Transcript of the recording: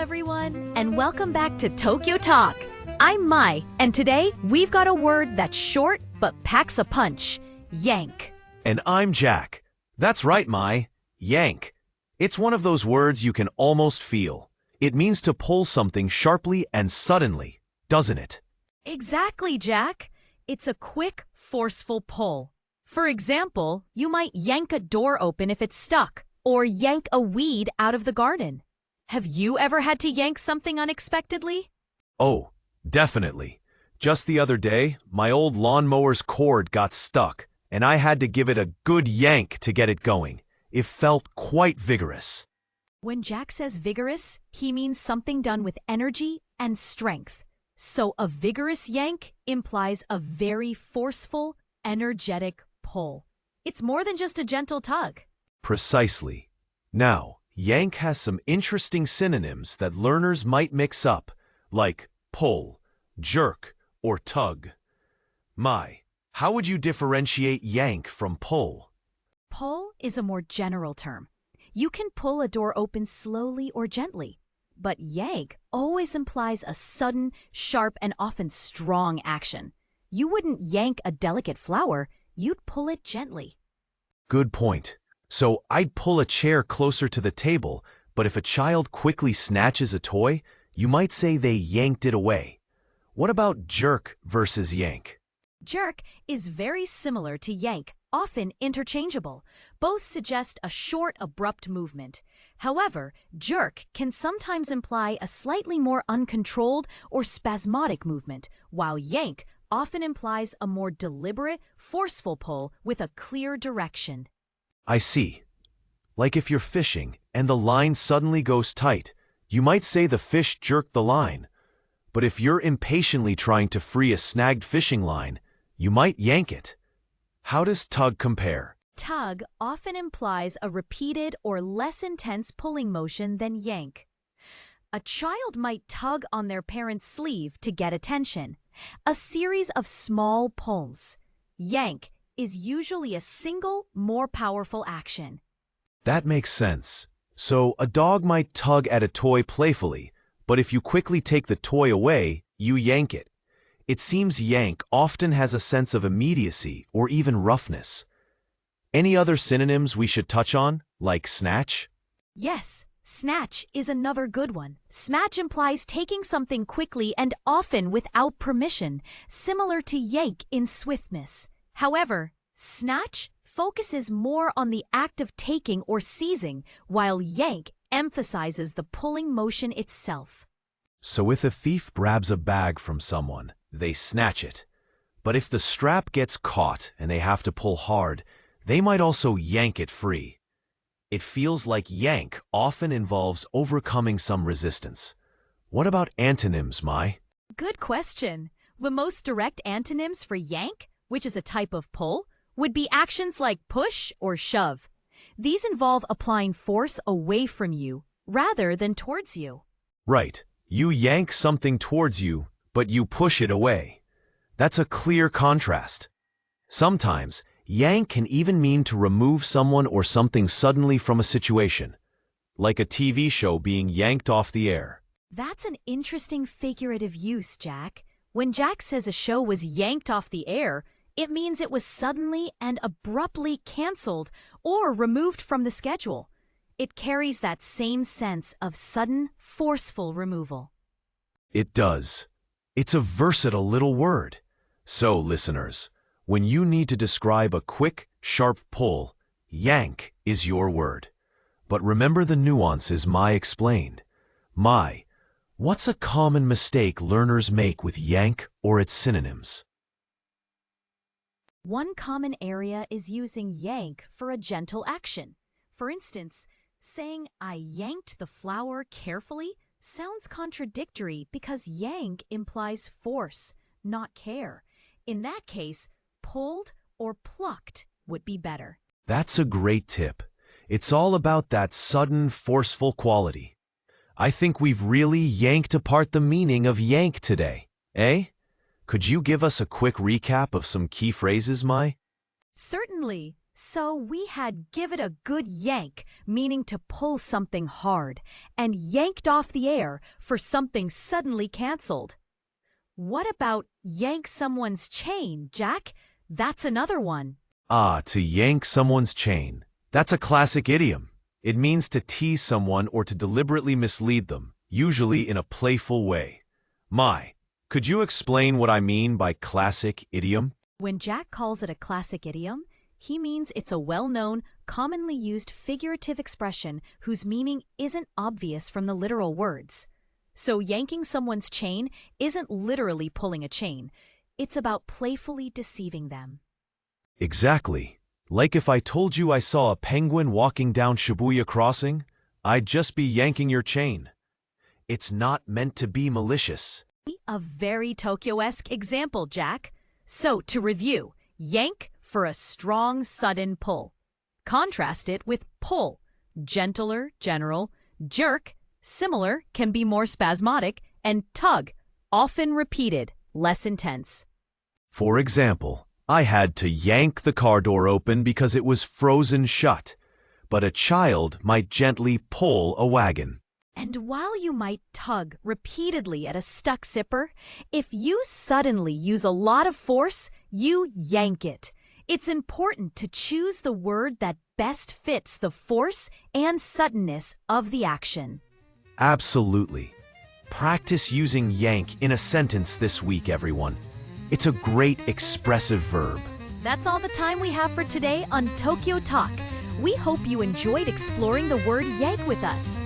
everyone, and welcome back to Tokyo Talk. I'm Mai, and today we've got a word that's short but packs a punch. Yank. And I'm Jack. That's right, Mai. Yank. It's one of those words you can almost feel. It means to pull something sharply and suddenly, doesn't it? Exactly, Jack. It's a quick, forceful pull. For example, you might yank a door open if it's stuck, or yank a weed out of the garden. Have you ever had to yank something unexpectedly? Oh, definitely. Just the other day, my old lawnmower's cord got stuck, and I had to give it a good yank to get it going. It felt quite vigorous. When Jack says vigorous, he means something done with energy and strength. So a vigorous yank implies a very forceful, energetic pull. It's more than just a gentle tug. Precisely. Now, yank has some interesting synonyms that learners might mix up, like pull, jerk, or tug. Mai, how would you differentiate yank from pull? Pull is a more general term. You can pull a door open slowly or gently. But yank always implies a sudden, sharp, and often strong action. You wouldn't yank a delicate flower, you'd pull it gently. Good point. So I'd pull a chair closer to the table, but if a child quickly snatches a toy, you might say they yanked it away. What about jerk versus yank? Jerk is very similar to yank, often interchangeable. Both suggest a short, abrupt movement. However, jerk can sometimes imply a slightly more uncontrolled or spasmodic movement, while yank often implies a more deliberate, forceful pull with a clear direction. I see. Like if you're fishing and the line suddenly goes tight, you might say the fish jerked the line. But if you're impatiently trying to free a snagged fishing line, you might yank it. How does tug compare? Tug often implies a repeated or less intense pulling motion than yank. A child might tug on their parent's sleeve to get attention, a series of small pulls. Yank is usually a single, more powerful action. That makes sense. So a dog might tug at a toy playfully, but if you quickly take the toy away, you yank it. It seems yank often has a sense of immediacy or even roughness. Any other synonyms we should touch on, like snatch? Yes, snatch is another good one. Snatch implies taking something quickly and often without permission, similar to yank in swiftness. However, snatch focuses more on the act of taking or seizing, while yank emphasizes the pulling motion itself. So if a thief grabs a bag from someone, they snatch it. But if the strap gets caught and they have to pull hard, they might also yank it free. It feels like yank often involves overcoming some resistance. What about antonyms, Mai? Good question. The most direct antonyms for yank, which is a type of pull, would be actions like push or shove. These involve applying force away from you rather than towards you. Right. You yank something towards you, but you push it away. That's a clear contrast. Sometimes, yank can even mean to remove someone or something suddenly from a situation, like a TV show being yanked off the air. That's an interesting figurative use, Jack. When Jack says a show was yanked off the air, it means it was suddenly and abruptly canceled or removed from the schedule. It carries that same sense of sudden, forceful removal. It does. It's a versatile little word. So, listeners, when you need to describe a quick, sharp pull, yank is your word. But remember the nuances Mai explained. Mai, what's a common mistake learners make with yank or its synonyms? One common area is using yank for a gentle action. For instance, saying, "I yanked the flower carefully" sounds contradictory because yank implies force, not care. In that case, pulled or plucked would be better. That's a great tip. It's all about that sudden, forceful quality. I think we've really yanked apart the meaning of yank today, eh? Could you give us a quick recap of some key phrases, Mai? Certainly. So we had give it a good yank, meaning to pull something hard, and yanked off the air for something suddenly canceled. What about yank someone's chain, Jack? That's another one. Ah, to yank someone's chain. That's a classic idiom. It means to tease someone or to deliberately mislead them, usually in a playful way. Could you explain what I mean by classic idiom? When Jack calls it a classic idiom, he means it's a well-known, commonly used figurative expression whose meaning isn't obvious from the literal words. So yanking someone's chain isn't literally pulling a chain. It's about playfully deceiving them. Exactly. Like if I told you I saw a penguin walking down Shibuya Crossing, I'd just be yanking your chain. It's not meant to be malicious. A very Tokyo-esque example, Jack. So, to review, yank for a strong, sudden pull. Contrast it with pull, gentler, general, jerk, similar, can be more spasmodic, and tug, often repeated, less intense. For example, I had to yank the car door open because it was frozen shut, but a child might gently pull a wagon. And while you might tug repeatedly at a stuck zipper, if you suddenly use a lot of force, you yank it. It's important to choose the word that best fits the force and suddenness of the action. Absolutely. Practice using yank in a sentence this week, everyone. It's a great expressive verb. That's all the time we have for today on Tokyo Talk. We hope you enjoyed exploring the word yank with us.